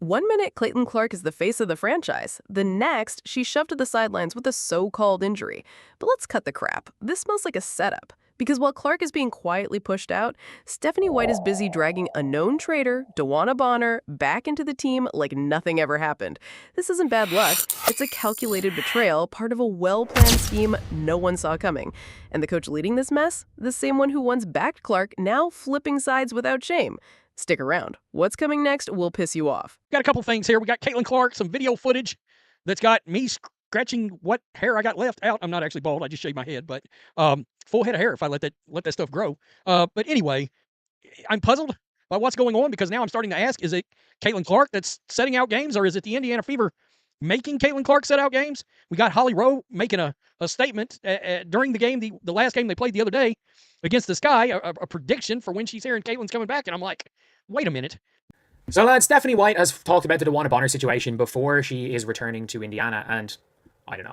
One minute, Caitlin Clark is the face of the franchise. The next, she's shoved to the sidelines with a so-called injury. But let's cut the crap. This smells like a setup. Because while Clark is being quietly pushed out, Stephanie White is busy dragging a known traitor, Dewana Bonner, back into the team like nothing ever happened. This isn't bad luck. It's a calculated betrayal, part of a well-planned scheme no one saw coming. And the coach leading this mess? The same one who once backed Clark, now flipping sides without shame. Stick around. What's coming next will piss you off. Got a couple things here. We got Caitlin Clark, some video footage that's got me scratching what hair I got left out. I'm not actually bald. I just shaved my head, but full head of hair if I let that stuff grow. But anyway, I'm puzzled by what's going on because now I'm starting to ask, is it Caitlin Clark that's setting out games, or is it the Indiana Fever making Caitlin Clark set out games? We got Holly Rowe making a statement during the game, the last game they played the other day against the Sky, a prediction for when she's here and Caitlin's coming back. And I'm like, wait a minute. So, lads, Stephanie White has talked about the Dewana Bonner situation before she is returning to Indiana, and I don't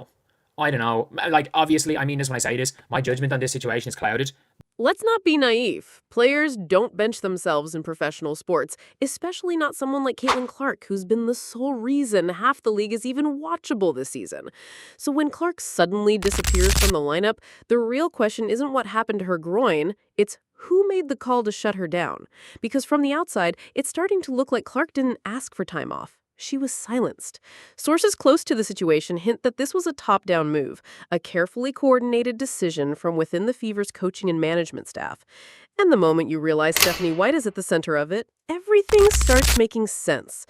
know. Like, obviously, I mean this when I say this. My judgment on this situation is clouded. Let's not be naive. Players don't bench themselves in professional sports, especially not someone like Caitlin Clark, who's been the sole reason half the league is even watchable this season. So when Clark suddenly disappears from the lineup, the real question isn't what happened to her groin, it's who made the call to shut her down? Because from the outside, it's starting to look like Clark didn't ask for time off. She was silenced. Sources close to the situation hint that this was a top-down move, a carefully coordinated decision from within the Fever's coaching and management staff. And the moment you realize Stephanie White is at the center of it, everything starts making sense.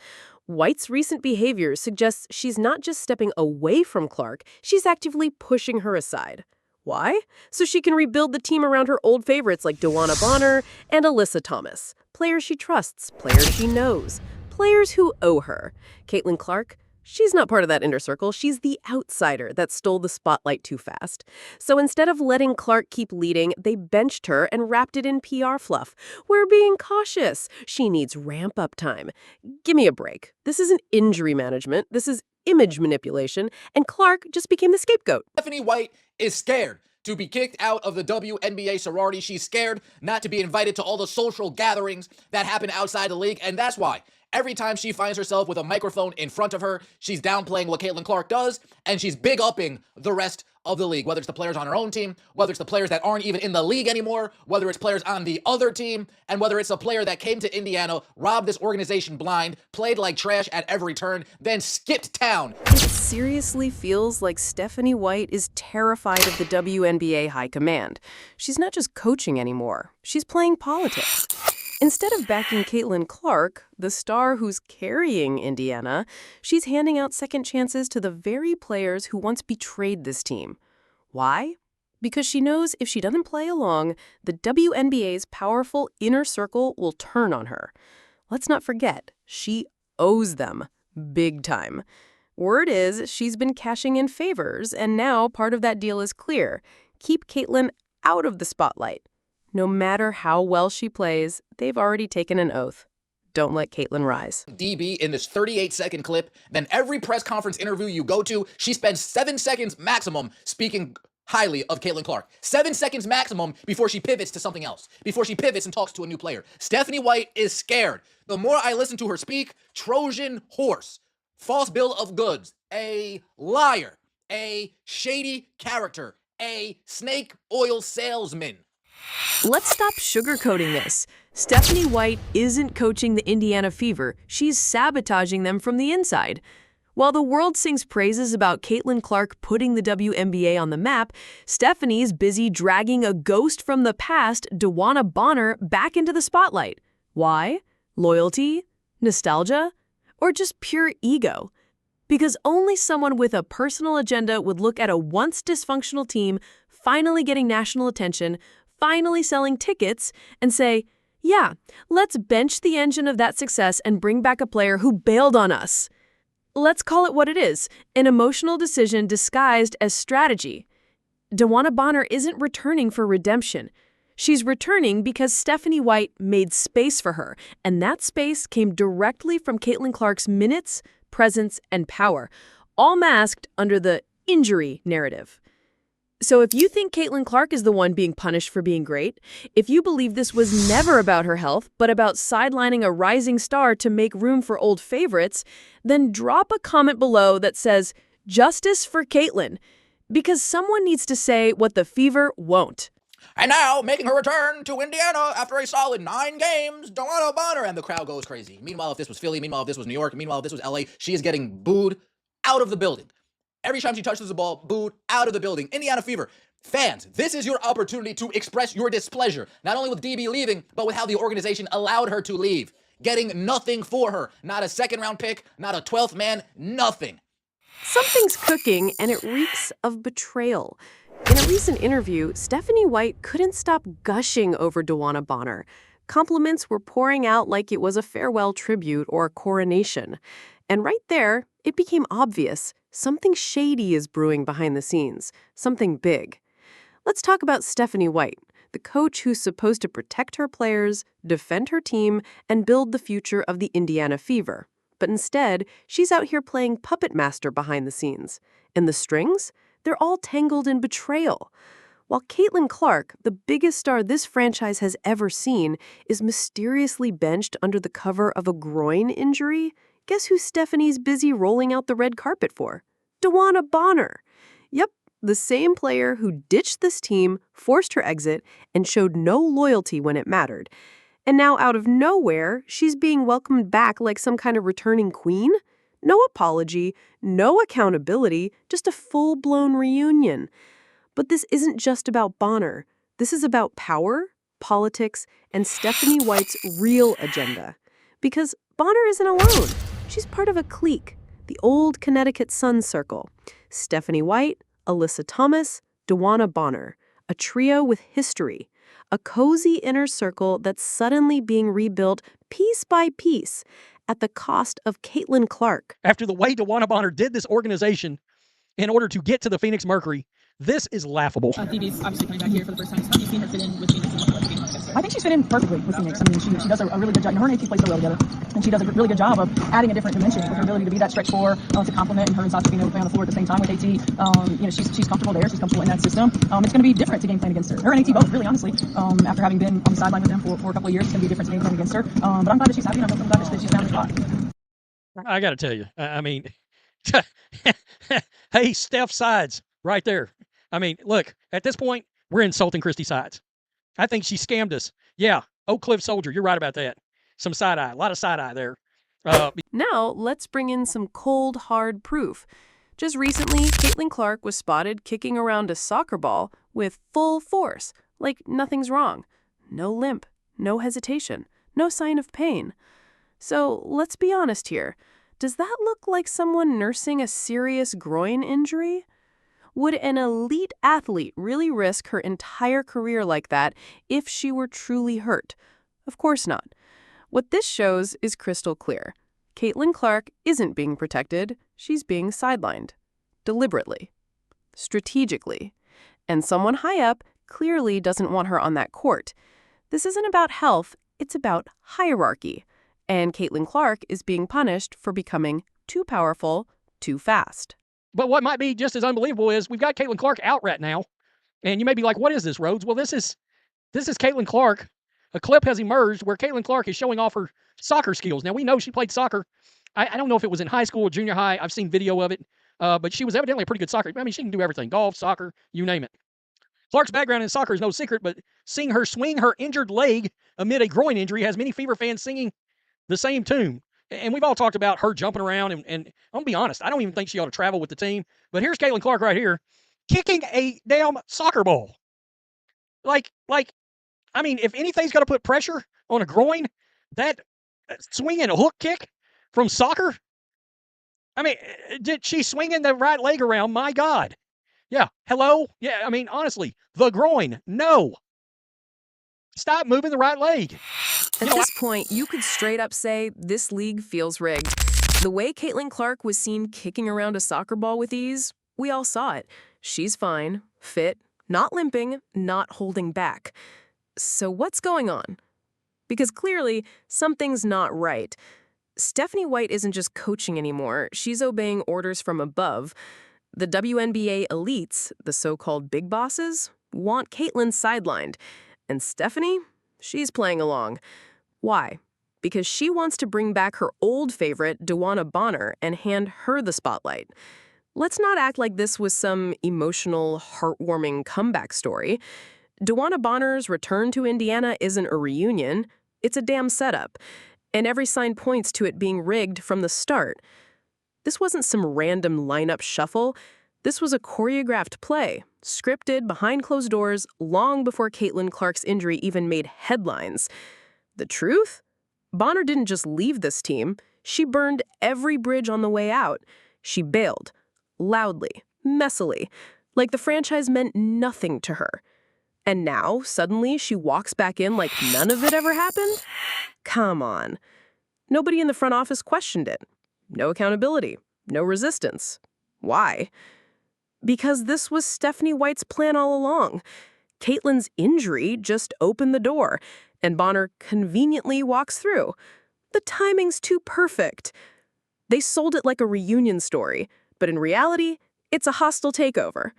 White's recent behavior suggests she's not just stepping away from Clark, she's actively pushing her aside. Why? So she can rebuild the team around her old favorites like Dewana Bonner and Alyssa Thomas. Players she trusts, players she knows, players who owe her. Caitlin Clark, she's not part of that inner circle. She's the outsider that stole the spotlight too fast. So instead of letting Clark keep leading, they benched her and wrapped it in PR fluff. We're being cautious. She needs ramp-up time. Give me a break. This isn't injury management. This is image manipulation, and Clark just became the scapegoat. Stephanie White is scared to be kicked out of the WNBA sorority. She's scared not to be invited to all the social gatherings that happen outside the league, and that's why every time she finds herself with a microphone in front of her, she's downplaying what Caitlin Clark does, and she's big-upping the rest of the league, whether it's the players on her own team, whether it's the players that aren't even in the league anymore, whether it's players on the other team, and whether it's a player that came to Indiana, robbed this organization blind, played like trash at every turn, then skipped town. It seriously feels like Stephanie White is terrified of the WNBA high command. She's not just coaching anymore. She's playing politics. Instead of backing Caitlin Clark, the star who's carrying Indiana, she's handing out second chances to the very players who once betrayed this team. Why? Because she knows if she doesn't play along, the WNBA's powerful inner circle will turn on her. Let's not forget, she owes them big time. Word is she's been cashing in favors, and now part of that deal is clear. Keep Caitlin out of the spotlight. No matter how well she plays, they've already taken an oath. Don't let Caitlin rise. DB in this 38-second clip, then every press conference interview you go to, she spends 7 seconds maximum speaking highly of Caitlin Clark. 7 seconds maximum before she pivots to something else, before she pivots and talks to a new player. Stephanie White is scared. The more I listen to her speak, Trojan horse, false bill of goods, a liar, a shady character, a snake oil salesman. Let's stop sugarcoating this. Stephanie White isn't coaching the Indiana Fever. She's sabotaging them from the inside. While the world sings praises about Caitlin Clark putting the WNBA on the map, Stephanie's busy dragging a ghost from the past, Dewana Bonner, back into the spotlight. Why? Loyalty? Nostalgia? Or just pure ego? Because only someone with a personal agenda would look at a once dysfunctional team finally getting national attention, finally selling tickets, and say, yeah, let's bench the engine of that success and bring back a player who bailed on us. Let's call it what it is, an emotional decision disguised as strategy. Dewana Bonner isn't returning for redemption. She's returning because Stephanie White made space for her, and that space came directly from Caitlin Clark's minutes, presence, and power, all masked under the injury narrative. So if you think Caitlin Clark is the one being punished for being great, if you believe this was never about her health, but about sidelining a rising star to make room for old favorites, then drop a comment below that says, "Justice for Caitlin," because someone needs to say what the Fever won't. And now, making her return to Indiana after a solid 9 games, DeWanna Bonner, and the crowd goes crazy. Meanwhile, if this was Philly, meanwhile, if this was New York, meanwhile, if this was LA, she is getting booed out of the building. Every time she touches the ball, booed out of the building. Indiana Fever. Fans, this is your opportunity to express your displeasure, not only with DB leaving, but with how the organization allowed her to leave. Getting nothing for her. Not a second-round pick, not a 12th man, nothing. Something's cooking, and it reeks of betrayal. In a recent interview, Stephanie White couldn't stop gushing over DeWanna Bonner. Compliments were pouring out like it was a farewell tribute or a coronation. And right there, it became obvious. Something shady is brewing behind the scenes. Something big. Let's talk about Stephanie White, the coach who's supposed to protect her players, defend her team, and build the future of the Indiana Fever. But instead, she's out here playing puppet master behind the scenes. And the strings? They're all tangled in betrayal. While Caitlin Clark, the biggest star this franchise has ever seen, is mysteriously benched under the cover of a groin injury, guess who Stephanie's busy rolling out the red carpet for? DeWanna Bonner. Yep, the same player who ditched this team, forced her exit, and showed no loyalty when it mattered. And now, out of nowhere, she's being welcomed back like some kind of returning queen? No apology, no accountability, just a full-blown reunion. But this isn't just about Bonner. This is about power, politics, and Stephanie White's real agenda. Because Bonner isn't alone. She's part of a clique, the old Connecticut Sun Circle. Stephanie White, Alyssa Thomas, DeWanna Bonner. A trio with history. A cozy inner circle that's suddenly being rebuilt piece by piece at the cost of Caitlin Clark. After the way DeWanna Bonner did this organization in order to get to the Phoenix Mercury, this is laughable. Phoebe's obviously coming back here for the first time. So how do you see her fit in with Phoenix? I think she's fit in perfectly with Phoenix. I mean, she does a really good job. Her and AP play so well together. And she does a really good job of adding a different dimension with her ability to be that stretch four, to complement, and her and Sasha being able to play on the floor at the same time with AT. She's comfortable there. She's comfortable in that system. It's going to be different to game plan against her. Her and AT both, really, honestly. After having been on the sideline with them for a couple of years, it's going to be different to game plan against her. But I'm glad that she's happy, and I'm glad that she's found her spot. I got to tell you, I mean, hey, Steph Sides right there. I mean, look, at this point, we're insulting Christy Sides. I think she scammed us. Yeah, Oak Cliff Soldier, you're right about that. Some side-eye, a lot of side-eye there. Now, let's bring in some cold, hard proof. Just recently, Caitlin Clark was spotted kicking around a soccer ball with full force, like nothing's wrong. No limp, no hesitation, no sign of pain. So let's be honest here. Does that look like someone nursing a serious groin injury? Would an elite athlete really risk her entire career like that if she were truly hurt? Of course not. What this shows is crystal clear. Caitlin Clark isn't being protected. She's being sidelined. Deliberately. Strategically. And someone high up clearly doesn't want her on that court. This isn't about health, it's about hierarchy. And Caitlin Clark is being punished for becoming too powerful, too fast. But what might be just as unbelievable is we've got Caitlin Clark out right now. And you may be like, what is this, Rhodes? Well, this is Caitlin Clark. A clip has emerged where Caitlin Clark is showing off her soccer skills. Now, we know she played soccer. I don't know if it was in high school or junior high. I've seen video of it. But she was evidently a pretty good soccer. I mean, she can do everything. Golf, soccer, you name it. Clark's background in soccer is no secret, but seeing her swing her injured leg amid a groin injury has many Fever fans singing the same tune. And we've all talked about her jumping around, and I'm going to be honest, I don't even think she ought to travel with the team. But here's Caitlin Clark right here, kicking a damn soccer ball. I mean, if anything's going to put pressure on a groin, that swinging a hook kick from soccer, I mean, did she swinging the right leg around? My God. Yeah, hello? Yeah, I mean, honestly, the groin, no. Stop moving the right leg. At this point, you could straight up say this league feels rigged. The way Caitlin Clark was seen kicking around a soccer ball with ease, we all saw it. She's fine, fit, not limping, not holding back. So what's going on? Because clearly, something's not right. Stephanie White isn't just coaching anymore. She's obeying orders from above. The WNBA elites, the so-called big bosses, want Caitlyn sidelined. And Stephanie? She's playing along. Why? Because she wants to bring back her old favorite, Dewana Bonner, and hand her the spotlight. Let's not act like this was some emotional, heartwarming comeback story. Dewana Bonner's return to Indiana isn't a reunion. It's a damn setup. And every sign points to it being rigged from the start. This wasn't some random lineup shuffle. This was a choreographed play, scripted behind closed doors long before Caitlin Clark's injury even made headlines. The truth? Bonner didn't just leave this team. She burned every bridge on the way out. She bailed. Loudly, messily, like the franchise meant nothing to her. And now, suddenly, she walks back in like none of it ever happened? Come on. Nobody in the front office questioned it. No accountability. No resistance. Why? Because this was Stephanie White's plan all along. Caitlyn's injury just opened the door, and Bonner conveniently walks through. The timing's too perfect. They sold it like a reunion story, but in reality, it's a hostile takeover.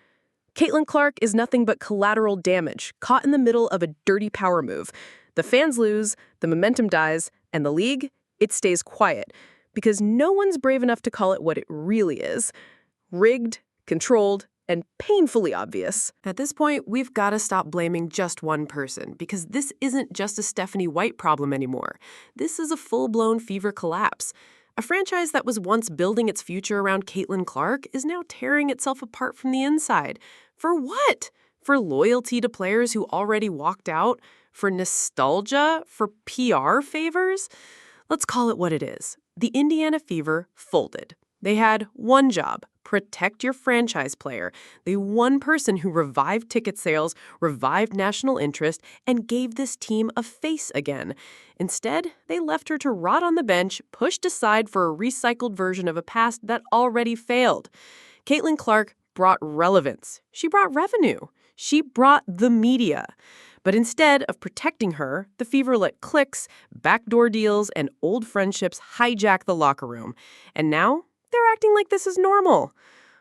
Caitlin Clark is nothing but collateral damage, caught in the middle of a dirty power move. The fans lose, the momentum dies, and the league, it stays quiet, because no one's brave enough to call it what it really is. Rigged, controlled, and painfully obvious. At this point, we've got to stop blaming just one person, because this isn't just a Stephanie White problem anymore. This is a full-blown fever collapse. A franchise that was once building its future around Caitlin Clark is now tearing itself apart from the inside. For what? For loyalty to players who already walked out? For nostalgia? For PR favors? Let's call it what it is. The Indiana Fever folded. They had one job: protect your franchise player, the one person who revived ticket sales, revived national interest, and gave this team a face again. Instead, they left her to rot on the bench, pushed aside for a recycled version of a past that already failed. Caitlin Clark brought relevance. She brought revenue. She brought the media. But instead of protecting her, the Fever let clicks, backdoor deals, and old friendships hijack the locker room. And now, they're acting like this is normal.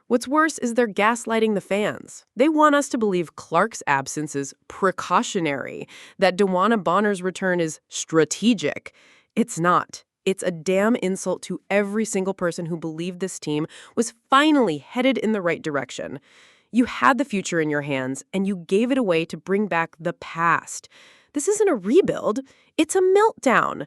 What's worse is they're gaslighting the fans. They want us to believe Clark's absence is precautionary, that Dewana Bonner's return is strategic. It's not. It's a damn insult to every single person who believed this team was finally headed in the right direction. You had the future in your hands, and you gave it away to bring back the past. This isn't a rebuild. It's a meltdown.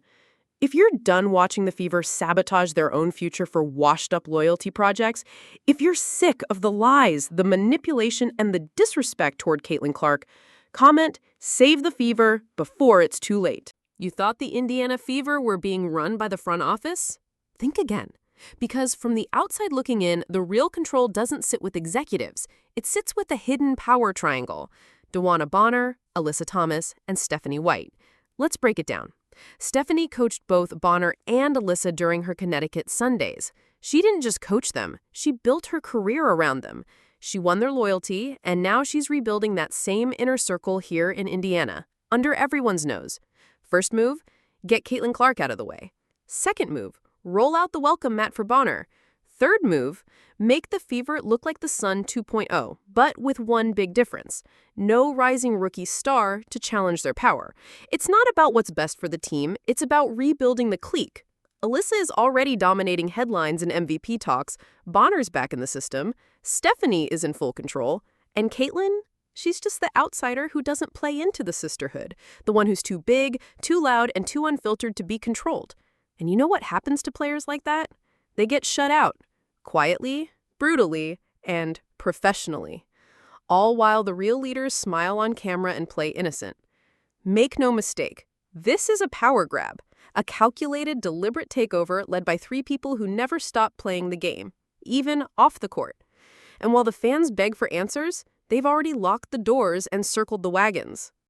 If you're done watching the Fever sabotage their own future for washed-up loyalty projects, if you're sick of the lies, the manipulation, and the disrespect toward Caitlin Clark, comment "Save the Fever" before it's too late. You thought the Indiana Fever were being run by the front office? Think again. Because from the outside looking in, the real control doesn't sit with executives. It sits with a hidden power triangle: Dewana Bonner, Alyssa Thomas, and Stephanie White. Let's break it down. Stephanie coached both Bonner and Alyssa during her Connecticut Sundays. She didn't just coach them, she built her career around them. She won their loyalty, and now she's rebuilding that same inner circle here in Indiana, under everyone's nose. First move, get Caitlin Clark out of the way. Second move, roll out the welcome mat for Bonner. Third move, make the Fever look like the Sun 2.0, but with one big difference: no rising rookie star to challenge their power. It's not about what's best for the team, it's about rebuilding the clique. Alyssa is already dominating headlines and MVP talks, Bonner's back in the system, Stephanie is in full control, and Caitlin? She's just the outsider who doesn't play into the sisterhood, the one who's too big, too loud, and too unfiltered to be controlled. And you know what happens to players like that? They get shut out, quietly, brutally, and professionally, all while the real leaders smile on camera and play innocent. Make no mistake, this is a power grab, a calculated, deliberate takeover led by three people who never stop playing the game, even off the court. And while the fans beg for answers, they've already locked the doors and circled the wagons.